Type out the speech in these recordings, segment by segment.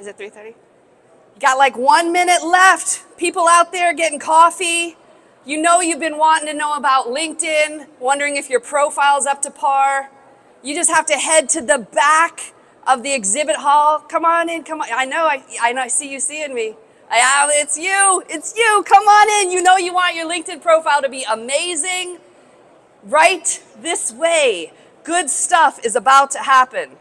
Is it 3:30? Got like 1 minute left. People out there getting coffee. You know you've been wanting to know about LinkedIn, wondering if your profile's up to par. You just have to head to the back of the exhibit hall. Come on in, come on. I know, I see you seeing me. It's you, come on in. You know you want your LinkedIn profile to be amazing. Right this way. Good stuff is about to happen.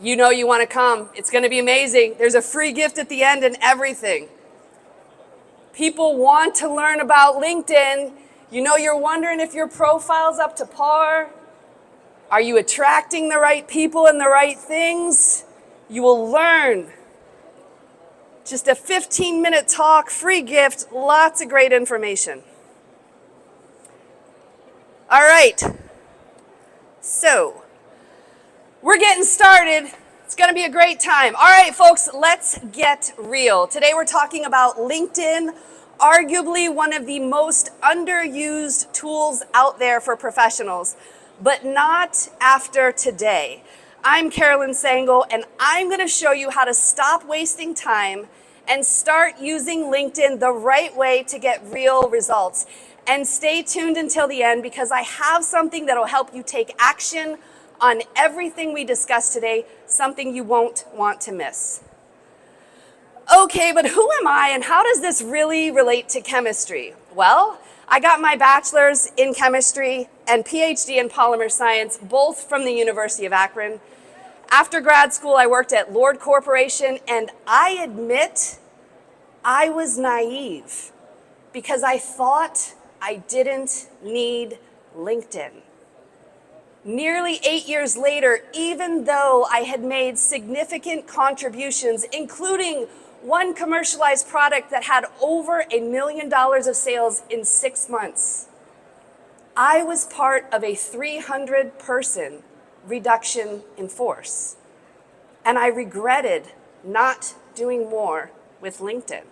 You know you want to come. It's going to be amazing. There's a free gift at the end and everything. People want to learn about LinkedIn. You know you're wondering if your profile's up to par. Are you attracting the right people and the right things? You will learn. Just a 15-minute talk, free gift, lots of great information. All right. So, we're getting started. It's going to be a great time. All right, folks, let's get real. Today we're talking about LinkedIn, arguably one of the most underused tools out there for professionals, but not after today. I'm Carolyn Sangle, and I'm going to show you how to stop wasting time and start using LinkedIn the right way to get real results. And stay tuned until the end because I have something that will help you take action on everything we discussed today, something you won't want to miss. Okay, but who am I and how does this really relate to chemistry? Well, I got my bachelor's in chemistry and PhD in polymer science, both from the University of Akron. After grad school, I worked at Lord Corporation, and I admit I was naive because I thought I didn't need LinkedIn. Nearly 8 years later, even though I had made significant contributions, including one commercialized product that had over $1 million of sales in 6 months, I was part of a 300-person reduction in force. And I regretted not doing more with LinkedIn.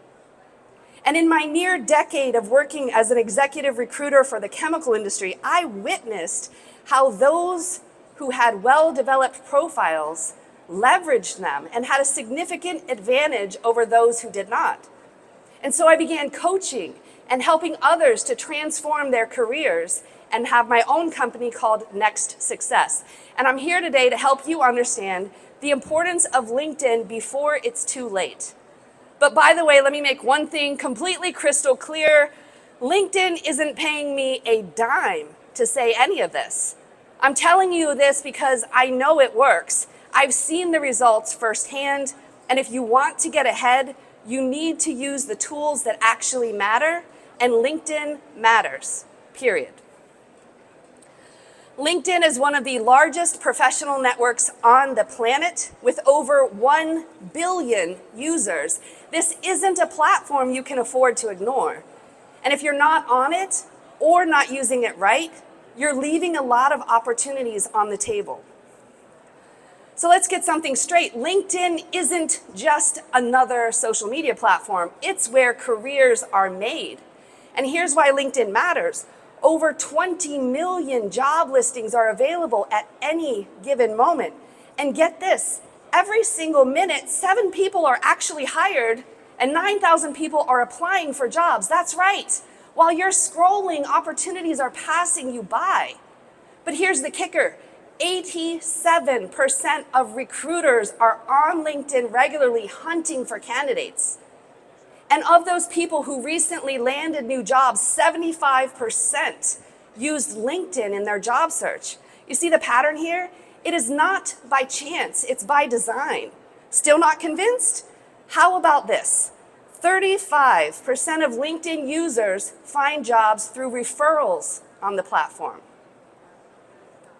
And in my near decade of working as an executive recruiter for the chemical industry, I witnessed how those who had well-developed profiles leveraged them and had a significant advantage over those who did not. And so I began coaching and helping others to transform their careers and have my own company called Next Success. And I'm here today to help you understand the importance of LinkedIn before it's too late. But by the way, let me make one thing completely crystal clear. LinkedIn isn't paying me a dime to say any of this. I'm telling you this because I know it works. I've seen the results firsthand, and if you want to get ahead, you need to use the tools that actually matter, and LinkedIn matters, period. LinkedIn is one of the largest professional networks on the planet with over 1 billion users. This isn't a platform you can afford to ignore. And if you're not on it or not using it right, you're leaving a lot of opportunities on the table. So let's get something straight. LinkedIn isn't just another social media platform. It's where careers are made. And here's why LinkedIn matters. Over 20 million job listings are available at any given moment. And get this, every single minute, 7 people are actually hired and 9,000 people are applying for jobs. That's right. While you're scrolling, opportunities are passing you by. But here's the kicker. 87% of recruiters are on LinkedIn regularly hunting for candidates. And of those people who recently landed new jobs, 75% used LinkedIn in their job search. You see the pattern here? It is not by chance, it's by design. Still not convinced? How about this? 35% of LinkedIn users find jobs through referrals on the platform.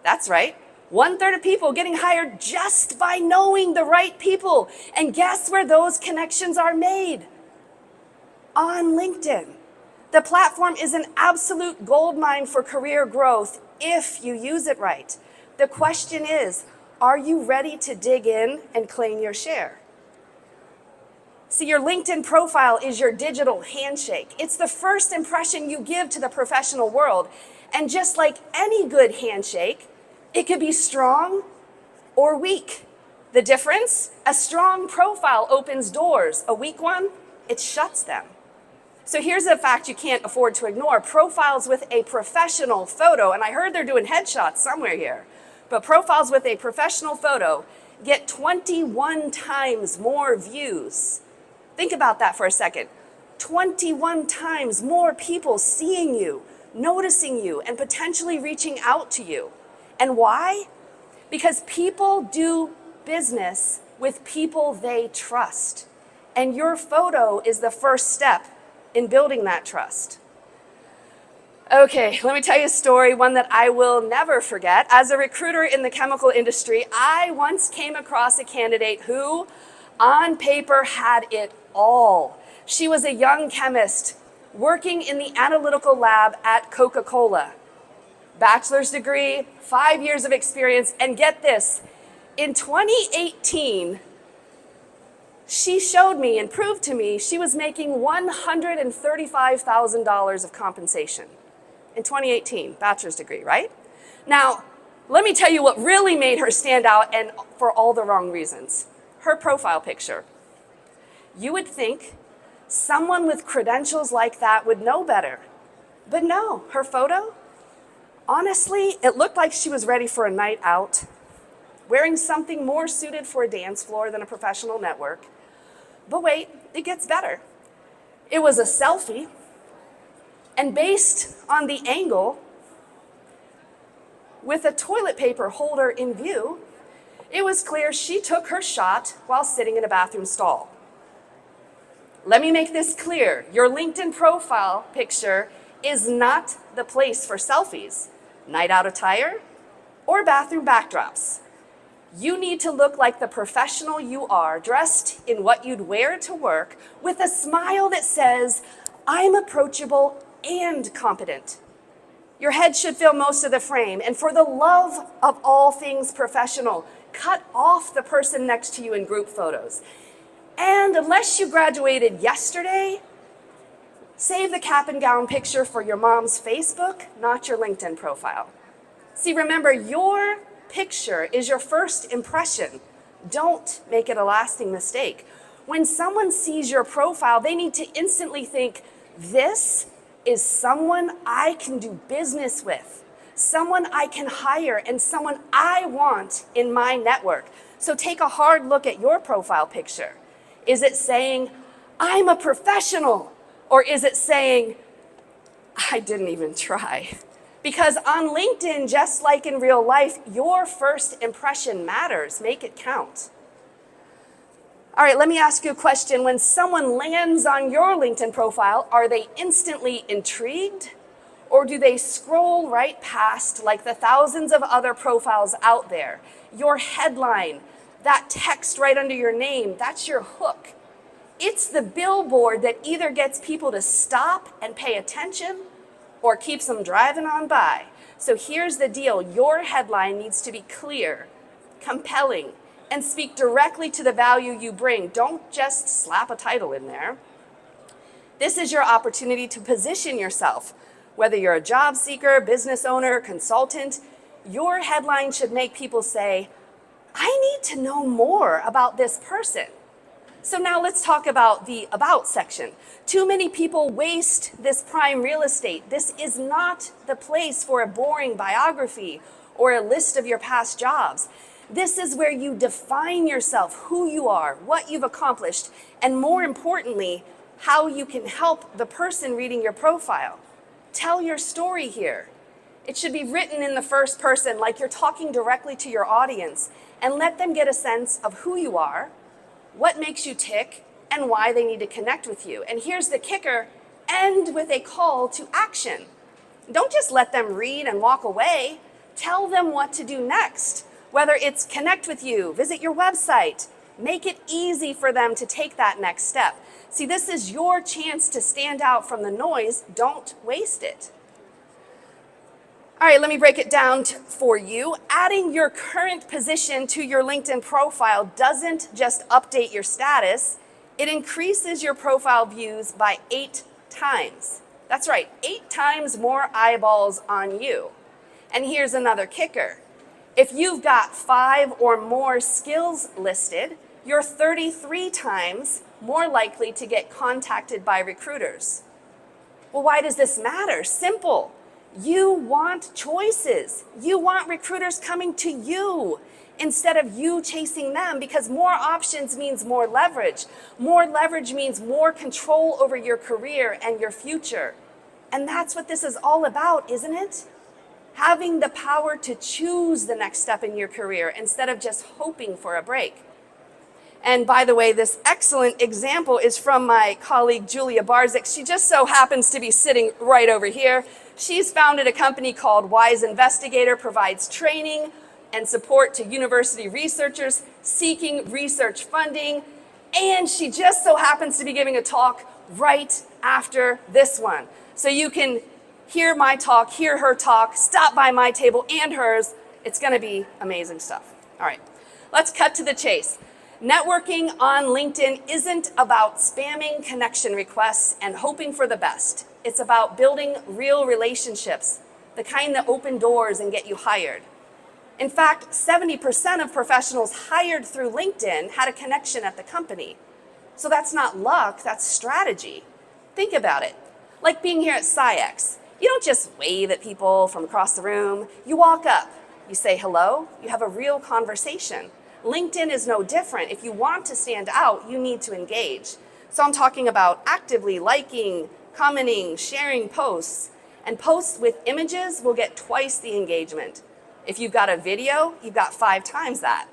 That's right. 1/3 of people getting hired just by knowing the right people. And guess where those connections are made? On LinkedIn. The platform is an absolute goldmine for career growth if you use it right. The question is, are you ready to dig in and claim your share? See, your LinkedIn profile is your digital handshake. It's the first impression you give to the professional world. And just like any good handshake, It could be strong or weak. The difference? A strong profile opens doors. A weak one, it shuts them. So here's a fact you can't afford to ignore. Profiles with a professional photo, and I heard they're doing headshots somewhere here, but profiles with a professional photo get 21 times more views. Think about that for a second. 21 times more people seeing you, noticing you, and potentially reaching out to you. And why? Because people do business with people they trust. And your photo is the first step in building that trust. Okay, let me tell you a story, one that I will never forget. As a recruiter in the chemical industry, I once came across a candidate who, on paper, had it all. She was a young chemist working in the analytical lab at Coca-Cola. Bachelor's degree, 5 years of experience, and get this, in 2018, she showed me and proved to me she was making $135,000 of compensation. In 2018, bachelor's degree, right? Now, let me tell you what really made her stand out, and for all the wrong reasons. Her profile picture. You would think someone with credentials like that would know better. But no, her photo, honestly, it looked like she was ready for a night out, wearing something more suited for a dance floor than a professional network. But wait, it gets better. It was a selfie, and based on the angle, with a toilet paper holder in view, it was clear she took her shot while sitting in a bathroom stall. Let me make this clear. Your LinkedIn profile picture is not the place for selfies, night out attire, or bathroom backdrops. You need to look like the professional you are, dressed in what you'd wear to work, with a smile that says, I'm approachable and competent. Your head should fill most of the frame, and for the love of all things professional, cut off the person next to you in group photos. And unless you graduated yesterday, save the cap and gown picture for your mom's Facebook, not your LinkedIn profile. See, remember, your picture is your first impression. Don't make it a lasting mistake. When someone sees your profile, they need to instantly think, this is someone I can do business with, someone I can hire, and someone I want in my network. So take a hard look at your profile picture. Is it saying, I'm a professional? Or is it saying, I didn't even try? Because on LinkedIn, just like in real life, your first impression matters. Make it count. All right, let me ask you a question. When someone lands on your LinkedIn profile, are they instantly intrigued? Or do they scroll right past like the thousands of other profiles out there? Your headline, that text right under your name, that's your hook. It's the billboard that either gets people to stop and pay attention or keeps them driving on by. So here's the deal. Your headline needs to be clear, compelling, and speak directly to the value you bring. Don't just slap a title in there. This is your opportunity to position yourself. Whether you're a job seeker, business owner, consultant, your headline should make people say, I need to know more about this person. So now let's talk about the About section. Too many people waste this prime real estate. This is not the place for a boring biography or a list of your past jobs. This is where you define yourself, who you are, what you've accomplished, and more importantly, how you can help the person reading your profile. Tell your story here. It should be written in the first person, like you're talking directly to your audience, and let them get a sense of who you are, what makes you tick, and why they need to connect with you. And here's the kicker, end with a call to action. Don't just let them read and walk away. Tell them what to do next. Whether it's connect with you, visit your website, make it easy for them to take that next step. See, this is your chance to stand out from the noise. Don't waste it. All right, let me break it down for you. Adding your current position to your LinkedIn profile doesn't just update your status, it increases your profile views by 8 times. That's right, 8 times more eyeballs on you. And here's another kicker. If you've got 5 or more skills listed, you're 33 times more likely to get contacted by recruiters. Well, why does this matter? Simple. You want choices. You want recruiters coming to you instead of you chasing them, because more options means more leverage. More leverage means more control over your career and your future. And that's what this is all about, isn't it? Having the power to choose the next step in your career instead of just hoping for a break. And by the way, this excellent example is from my colleague, Julia Barzik. She just so happens to be sitting right over here. She's founded a company called Wise Investigator, provides training and support to university researchers seeking research funding. And she just so happens to be giving a talk right after this one. So you can hear my talk, hear her talk, stop by my table and hers. It's gonna be amazing stuff. All right, let's cut to the chase. Networking on LinkedIn isn't about spamming connection requests and hoping for the best. It's about building real relationships, the kind that open doors and get you hired. In fact, 70% of professionals hired through LinkedIn had a connection at the company. So that's not luck, that's strategy. Think about it. Like being here at SciEx. You don't just wave at people from across the room. You walk up, you say hello, you have a real conversation. LinkedIn is no different. If you want to stand out, you need to engage. So I'm talking about actively liking, commenting, sharing posts. And posts with images will get twice the engagement. If you've got a video, you've got 5 times that.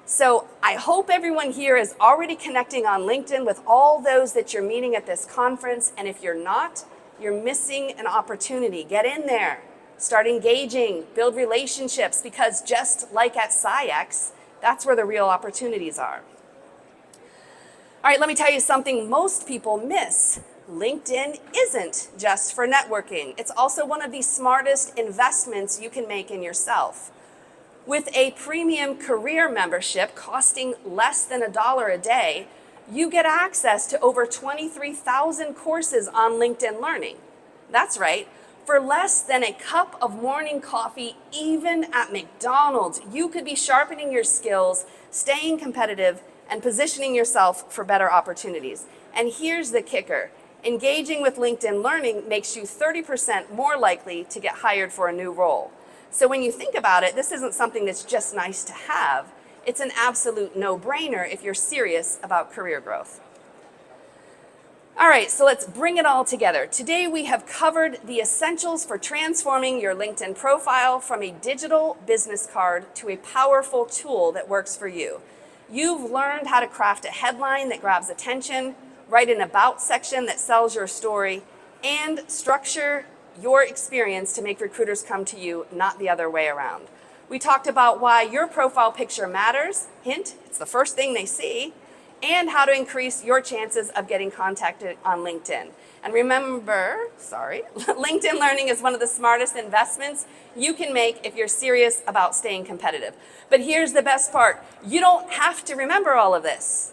So I hope everyone here is already connecting on LinkedIn with all those that you're meeting at this conference. And if you're not, you're missing an opportunity. Get in there, start engaging, build relationships, because just like at SciEx, that's where the real opportunities are. All right, let me tell you something most people miss. LinkedIn isn't just for networking. It's also one of the smartest investments you can make in yourself. With a premium career membership costing less than $1 a day, you get access to over 23,000 courses on LinkedIn Learning. That's right. For less than a cup of morning coffee, even at McDonald's, you could be sharpening your skills, staying competitive, and positioning yourself for better opportunities. And here's the kicker. Engaging with LinkedIn Learning makes you 30% more likely to get hired for a new role. So when you think about it, this isn't something that's just nice to have. It's an absolute no-brainer if you're serious about career growth. All right, so let's bring it all together. Today we have covered the essentials for transforming your LinkedIn profile from a digital business card to a powerful tool that works for you. You've learned how to craft a headline that grabs attention, write an about section that sells your story, and structure your experience to make recruiters come to you, not the other way around. We talked about why your profile picture matters. Hint, it's the first thing they see. And how to increase your chances of getting contacted on LinkedIn. And remember, LinkedIn Learning is one of the smartest investments you can make if you're serious about staying competitive. But here's the best part. You don't have to remember all of this.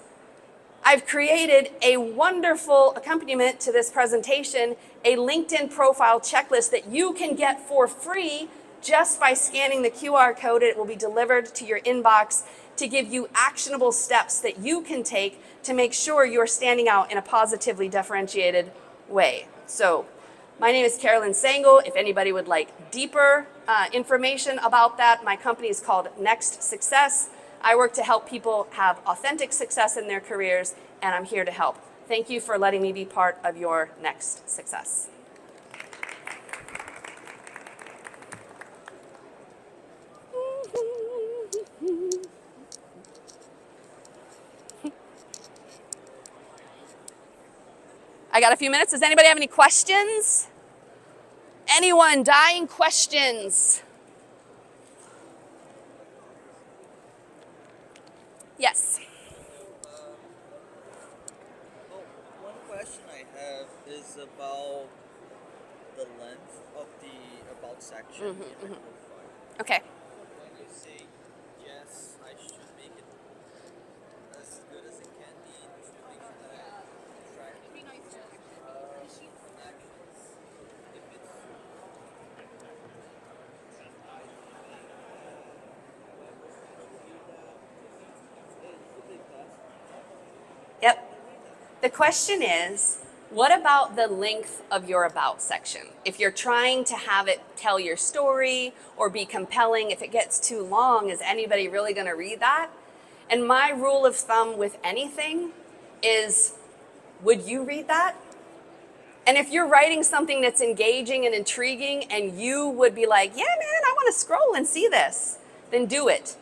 I've created a wonderful accompaniment to this presentation, a LinkedIn profile checklist that you can get for free just by scanning the QR code. It will be delivered to your inbox to give you actionable steps that you can take to make sure you're standing out in a positively differentiated way. So my name is Carolyn Sangle. If anybody would like deeper information about that, my company is called Next Success. I work to help people have authentic success in their careers, and I'm here to help. Thank you for letting me be part of your next success. I got a few minutes. Does anybody have any questions? Anyone? Dying questions? Yes. One question I have is about the length of the about section in the profile. Okay. When you say, yes, I should make it as good as it can be to make sure that I attract connections, if it's The question is, what about the length of your about section? If you're trying to have it tell your story or be compelling, if it gets too long, is anybody really going to read that? And my rule of thumb with anything is, would you read that? And if you're writing something that's engaging and intriguing and you would be like, yeah, man, I want to scroll and see this, then do it.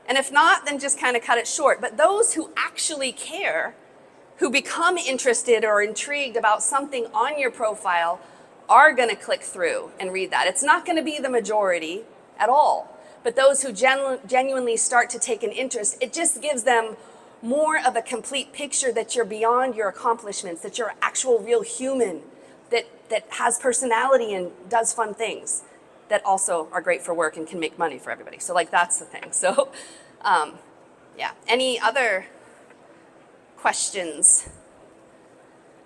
And if not, then just kind of cut it short. But those who actually care, who become interested or intrigued about something on your profile, are going to click through and read that. It's not going to be the majority at all. But those who genuinely start to take an interest, it just gives them more of a complete picture that you're beyond your accomplishments, that you're an actual real human, that has personality and does fun things that also are great for work and can make money for everybody. So like that's the thing. So yeah, any other questions?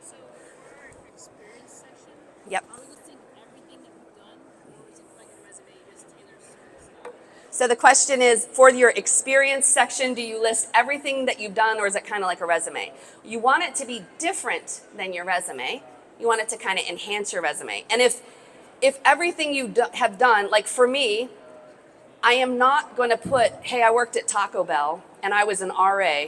So for our experience section, Yep. are we listing everything that we've done, or is it like a resume you just tailor certain stuff? So the question is, for your experience section, do you list everything that you've done, or is it kind of like a resume? You want it to be different than your resume. You want it to kind of enhance your resume. And if everything you have done, like for me, I am not going to put, hey, I worked at Taco Bell and I was an RA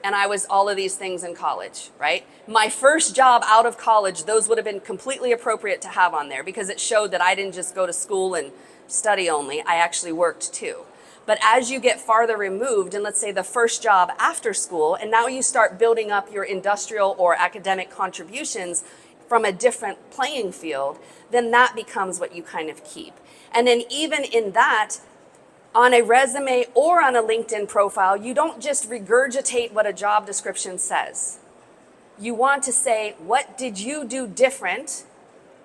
and I was all of these things in college, right? My first job out of college, those would have been completely appropriate to have on there because it showed that I didn't just go to school and study only, I actually worked too. But as you get farther removed, and let's say the first job after school, and now you start building up your industrial or academic contributions from a different playing field, then that becomes what you kind of keep. And then even in that, on a resume or on a LinkedIn profile, you don't just regurgitate what a job description says. You want to say, what did you do different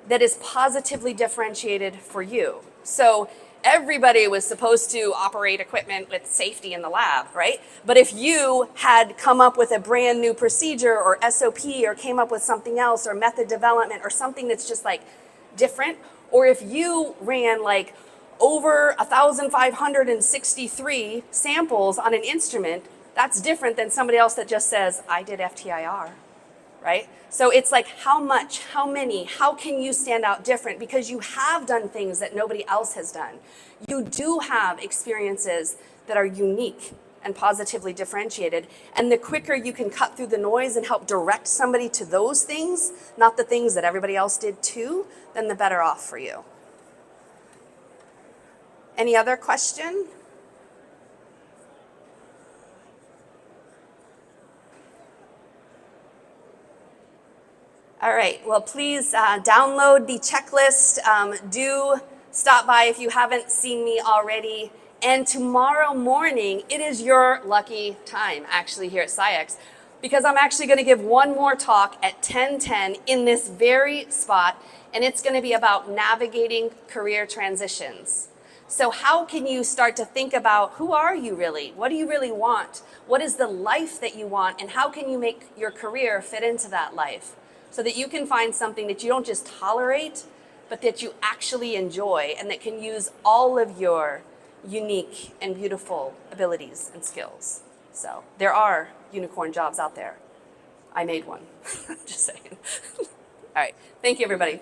that is positively differentiated for you? So everybody was supposed to operate equipment with safety in the lab, right? But if you had come up with a brand new procedure or SOP or came up with something else or method development or something that's just like different, or if you ran like over 1,563 samples on an instrument, that's different than somebody else that just says, I did FTIR, right? So it's like how much, how many, how can you stand out different? Because you have done things that nobody else has done. You do have experiences that are unique and positively differentiated. And the quicker you can cut through the noise and help direct somebody to those things, not the things that everybody else did too, then the better off for you. Any other question? All right, well, please download the checklist. Do stop by if you haven't seen me already. And tomorrow morning, it is your lucky time, actually, here at SciEx, because I'm actually going to give one more talk at 10:10 in this very spot, and it's going to be about navigating career transitions. So how can you start to think about who are you really? What do you really want? What is the life that you want? And how can you make your career fit into that life so that you can find something that you don't just tolerate, but that you actually enjoy and that can use all of your unique and beautiful abilities and skills. So there are unicorn jobs out there. I made one. Just saying. All right. Thank you, everybody.